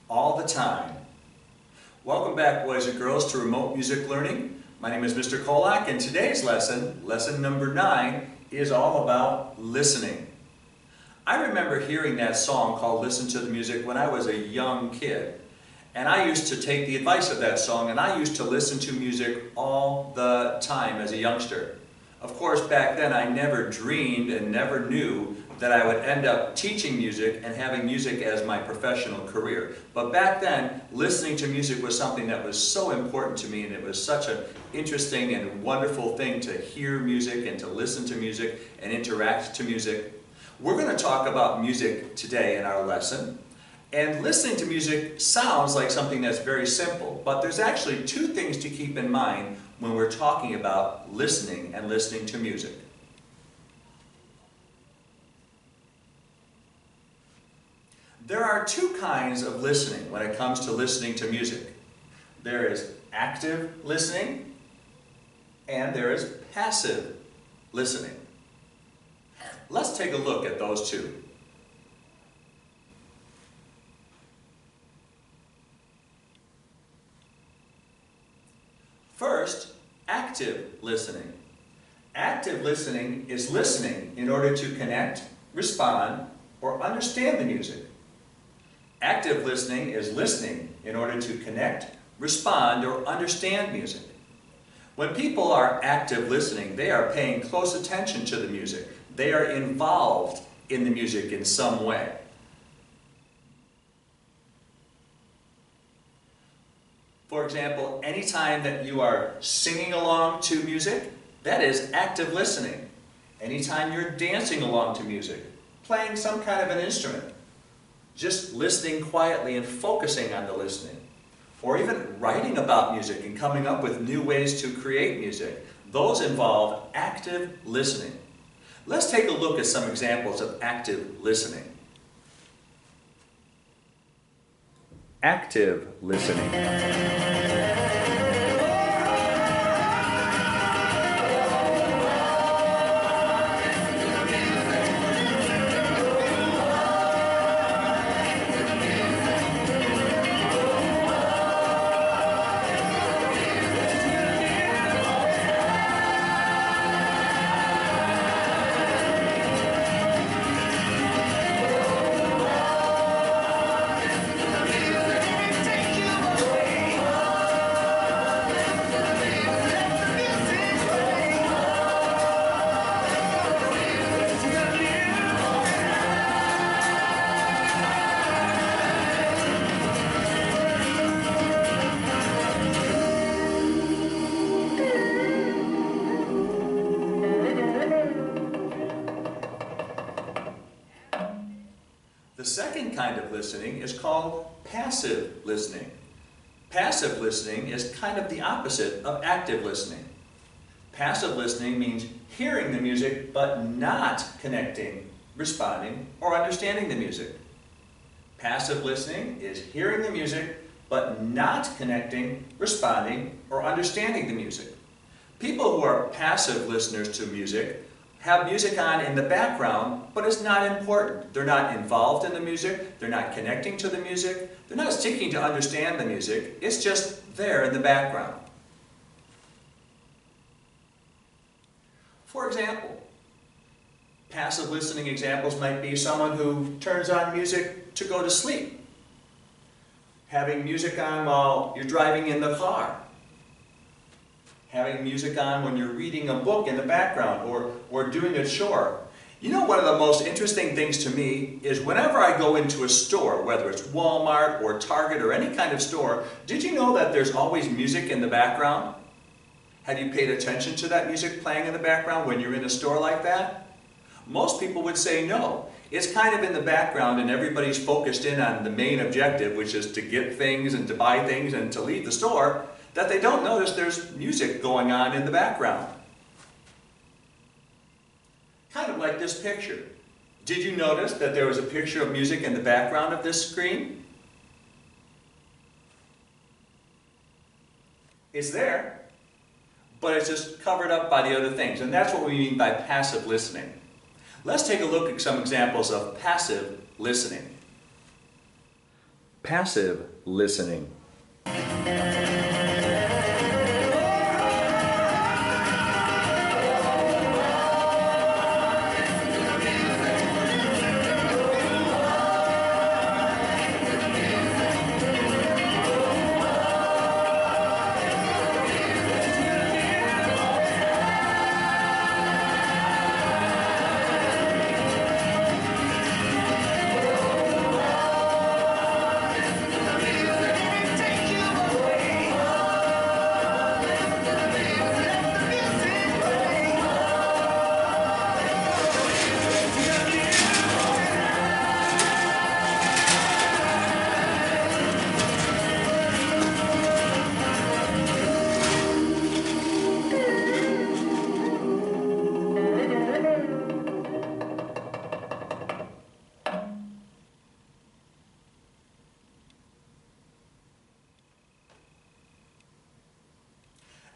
all the time. Welcome back, boys and girls, to Remote Music Learning. My name is Mr. Kolak, and today's lesson, lesson number 9, is all about listening. I remember hearing that song called Listen to the Music when I was a young kid. And I used to take the advice of that song, and I used to listen to music all the time as a youngster. Of course, back then I never dreamed and never knew that I would end up teaching music and having music as my professional career. But back then, listening to music was something that was so important to me, and it was such an interesting and wonderful thing to hear music and to listen to music and interact to music. We're going to talk about music today in our lesson. And listening to music sounds like something that's very simple, but there's actually two things to keep in mind when we're talking about listening and listening to music. There are two kinds of listening when it comes to listening to music. There is active listening and there is passive listening. Let's take a look at those two. First, active listening. Active listening is listening in order to connect, respond, or understand the music. Active listening is listening in order to connect, respond, or understand music. When people are active listening, they are paying close attention to the music. They are involved in the music in some way. For example, anytime that you are singing along to music, that is active listening. Anytime you're dancing along to music, playing some kind of an instrument, just listening quietly and focusing on the listening, or even writing about music and coming up with new ways to create music, those involve active listening. Let's take a look at some examples of active listening. Active listening. The second kind of listening is called passive listening. Passive listening is kind of the opposite of active listening. Passive listening means hearing the music but not connecting, responding, or understanding the music. Passive listening is hearing the music but not connecting, responding, or understanding the music. People who are passive listeners to music have music on in the background, but it's not important. They're not involved in the music, they're not connecting to the music, they're not seeking to understand the music, it's just there in the background. For example, passive listening examples might be someone who turns on music to go to sleep, having music on while you're driving in the car, having music on when you're reading a book in the background or doing a chore. You know, one of the most interesting things to me is whenever I go into a store, whether it's Walmart or Target or any kind of store, did you know that there's always music in the background? Have you paid attention to that music playing in the background when you're in a store like that? Most people would say no. It's kind of in the background and everybody's focused in on the main objective, which is to get things and to buy things and to leave the store, that they don't notice there's music going on in the background. Kind of like this picture. Did you notice that there was a picture of music in the background of this screen? It's there, but it's just covered up by the other things, and that's what we mean by passive listening. Let's take a look at some examples of passive listening. passive listening.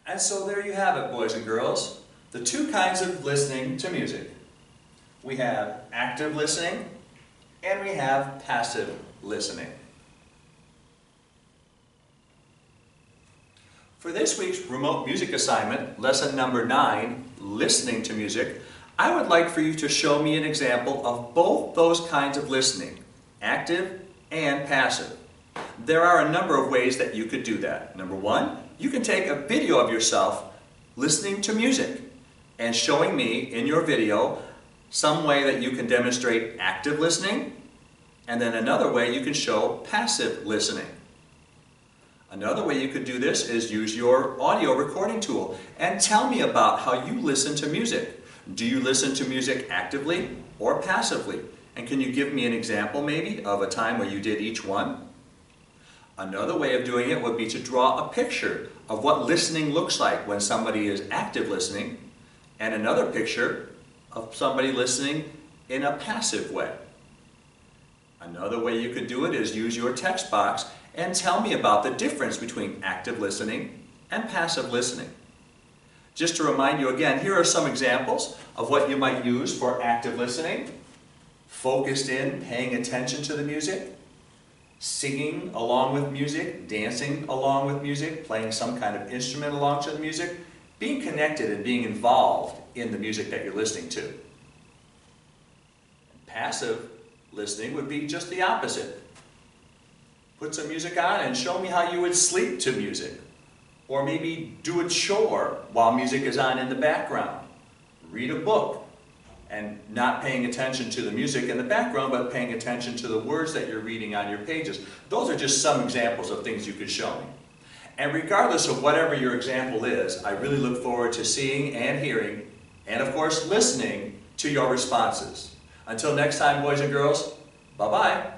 And so there you have it, boys and girls. The two kinds of listening to music. We have active listening and we have passive listening. For this week's remote music assignment, lesson number 9, listening to music, I would like for you to show me an example of both those kinds of listening, active and passive. There are a number of ways that you could do that. Number 1, you can take a video of yourself listening to music and showing me in your video some way that you can demonstrate active listening, and then another way you can show passive listening. Another way you could do this is use your audio recording tool and tell me about how you listen to music. Do you listen to music actively or passively? And can you give me an example maybe of a time where you did each one? Another way of doing it would be to draw a picture of what listening looks like when somebody is active listening, and another picture of somebody listening in a passive way. Another way you could do it is use your text box and tell me about the difference between active listening and passive listening. Just to remind you again, here are some examples of what you might use for active listening. Focused in, paying attention to the music. Singing along with music, dancing along with music, playing some kind of instrument along to the music, being connected and being involved in the music that you're listening to. Passive listening would be just the opposite. Put some music on and show me how you would sleep to music. Or maybe do a chore while music is on in the background. Read a book and not paying attention to the music in the background, but paying attention to the words that you're reading on your pages. Those are just some examples of things you could show me. And regardless of whatever your example is, I really look forward to seeing and hearing, and of course listening to your responses. Until next time, boys and girls, bye-bye.